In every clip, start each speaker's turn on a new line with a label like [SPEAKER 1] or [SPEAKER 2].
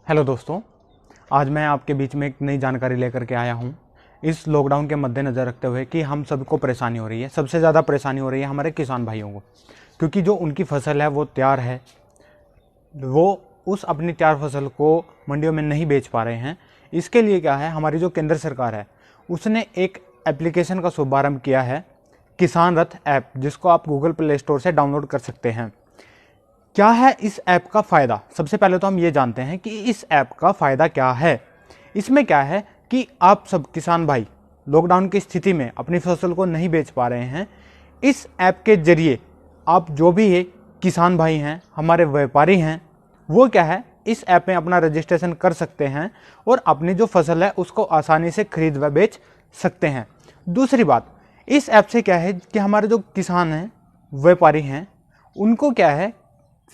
[SPEAKER 1] Hello दोस्तों, आज मैं आपके बीच में एक नई जानकारी लेकर के आया हूँ। इस लॉकडाउन के मद्देनज़र रखते हुए कि हम सबको परेशानी हो रही है, सबसे ज़्यादा परेशानी हो रही है हमारे किसान भाइयों को, क्योंकि जो उनकी फसल है वो तैयार है, वो उस अपनी तैयार फसल को मंडियों में नहीं बेच पा रहे हैं। इसके लिए क्या है, हमारी जो केंद्र सरकार है उसने एक एप्लीकेशन का शुभारंभ किया है, किसान रथ ऐप, जिसको आप गूगल प्ले स्टोर से डाउनलोड कर सकते हैं। क्या है इस ऐप का फ़ायदा? सबसे पहले तो हम ये जानते हैं कि इस ऐप का फ़ायदा क्या है। इसमें क्या है कि आप सब किसान भाई लॉकडाउन की स्थिति में अपनी फसल को नहीं बेच पा रहे हैं। इस ऐप के जरिए आप जो भी है किसान भाई हैं, हमारे व्यापारी हैं, वो क्या है इस ऐप में अपना रजिस्ट्रेशन कर सकते हैं और अपनी जो फसल है उसको आसानी से खरीद व बेच सकते हैं। दूसरी बात, इस ऐप से क्या है कि हमारे जो किसान हैं, व्यापारी हैं, उनको क्या है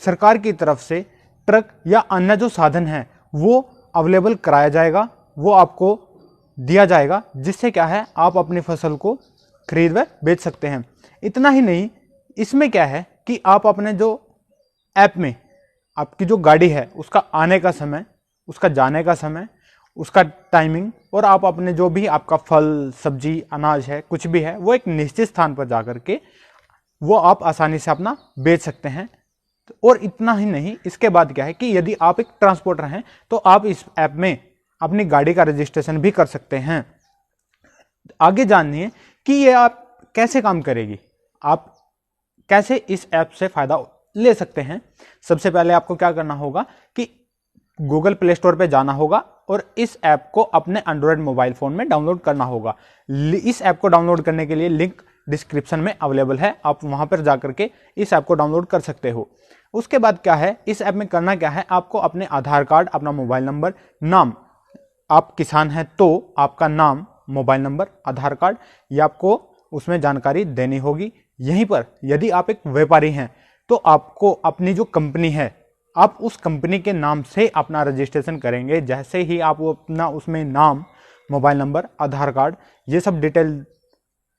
[SPEAKER 1] सरकार की तरफ से ट्रक या अन्य जो साधन है वो अवेलेबल कराया जाएगा, वो आपको दिया जाएगा, जिससे क्या है आप अपनी फसल को खरीद व बेच सकते हैं। इतना ही नहीं, इसमें क्या है कि आप अपने जो ऐप में आपकी जो गाड़ी है उसका आने का समय, उसका जाने का समय, उसका टाइमिंग और आप अपने जो भी आपका फल सब्जी अनाज है कुछ भी है वो एक निश्चित स्थान पर जा कर के वो आप आसानी से अपना बेच सकते हैं। और इतना ही नहीं, इसके बाद क्या है कि यदि आप एक ट्रांसपोर्टर हैं तो आप इस ऐप में अपनी गाड़ी का रजिस्ट्रेशन भी कर सकते हैं। आगे जानिए कि ये आप कैसे काम करेगी, आप कैसे इस ऐप से फायदा ले सकते हैं। सबसे पहले आपको क्या करना होगा कि गूगल प्ले स्टोर पे जाना होगा और इस ऐप को अपने एंड्रॉयड मोबाइल फोन में डाउनलोड करना होगा। इस ऐप को डाउनलोड करने के लिए लिंक डिस्क्रिप्शन में अवेलेबल है, आप वहां पर जाकर के इस ऐप को डाउनलोड कर सकते हो। उसके बाद क्या है, इस ऐप में करना क्या है, आपको अपने आधार कार्ड, अपना मोबाइल नंबर, नाम, आप किसान हैं तो आपका नाम, मोबाइल नंबर, आधार कार्ड, ये आपको उसमें जानकारी देनी होगी। यहीं पर यदि आप एक व्यापारी हैं तो आपको अपनी जो कंपनी है आप उस कंपनी के नाम से अपना रजिस्ट्रेशन करेंगे। जैसे ही आप वो अपना उसमें नाम, मोबाइल नंबर, आधार कार्ड ये सब डिटेल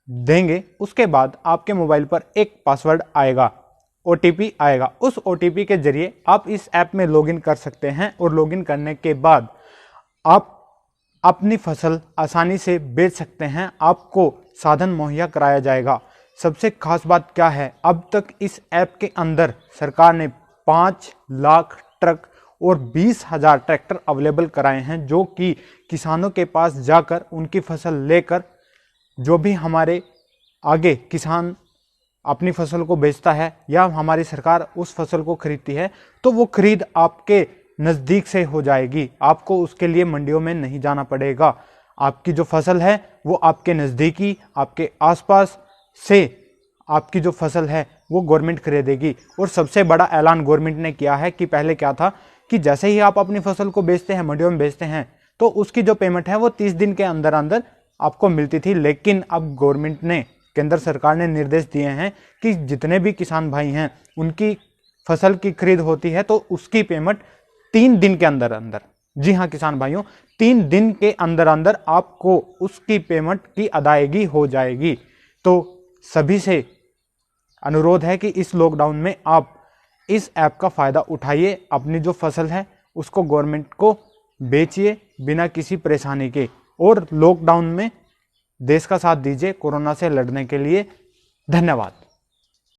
[SPEAKER 1] देंगे, उसके बाद आपके मोबाइल पर एक पासवर्ड आएगा, ओटीपी आएगा। उस ओटीपी के जरिए आप इस ऐप में लॉगिन कर सकते हैं और लॉगिन करने के बाद आप अपनी फसल आसानी से बेच सकते हैं, आपको साधन मुहैया कराया जाएगा। सबसे खास बात क्या है, अब तक इस ऐप के अंदर सरकार ने 5 लाख ट्रक और 20,000 ट्रैक्टर अवेलेबल कराए हैं, जो कि किसानों के पास जाकर उनकी फसल लेकर जो भी हमारे आगे किसान अपनी फसल को बेचता है या हमारी सरकार उस फसल को खरीदती है तो वो खरीद आपके नज़दीक से हो जाएगी। आपको उसके लिए मंडियों में नहीं जाना पड़ेगा। आपकी जो फसल है वो आपके नज़दीकी, आपके आसपास से आपकी जो फसल है वो गवर्नमेंट खरीदेगी। और सबसे बड़ा ऐलान गवर्नमेंट ने किया है कि पहले क्या था कि जैसे ही आप अपनी फसल को बेचते हैं, मंडियों में बेचते हैं, तो उसकी जो पेमेंट है वो 30 दिन के अंदर अंदर आपको मिलती थी। लेकिन अब गवर्नमेंट ने, केंद्र सरकार ने निर्देश दिए हैं कि जितने भी किसान भाई हैं उनकी फसल की खरीद होती है तो उसकी पेमेंट 3 दिन के अंदर अंदर, जी हाँ किसान भाइयों, 3 दिन के अंदर अंदर आपको उसकी पेमेंट की अदायगी हो जाएगी। तो सभी से अनुरोध है कि इस लॉकडाउन में आप इस ऐप का फ़ायदा उठाइए, अपनी जो फसल है उसको गवर्नमेंट को बेचिए बिना किसी परेशानी के, और लॉकडाउन में देश का साथ दीजिए कोरोना से लड़ने के लिए। धन्यवाद।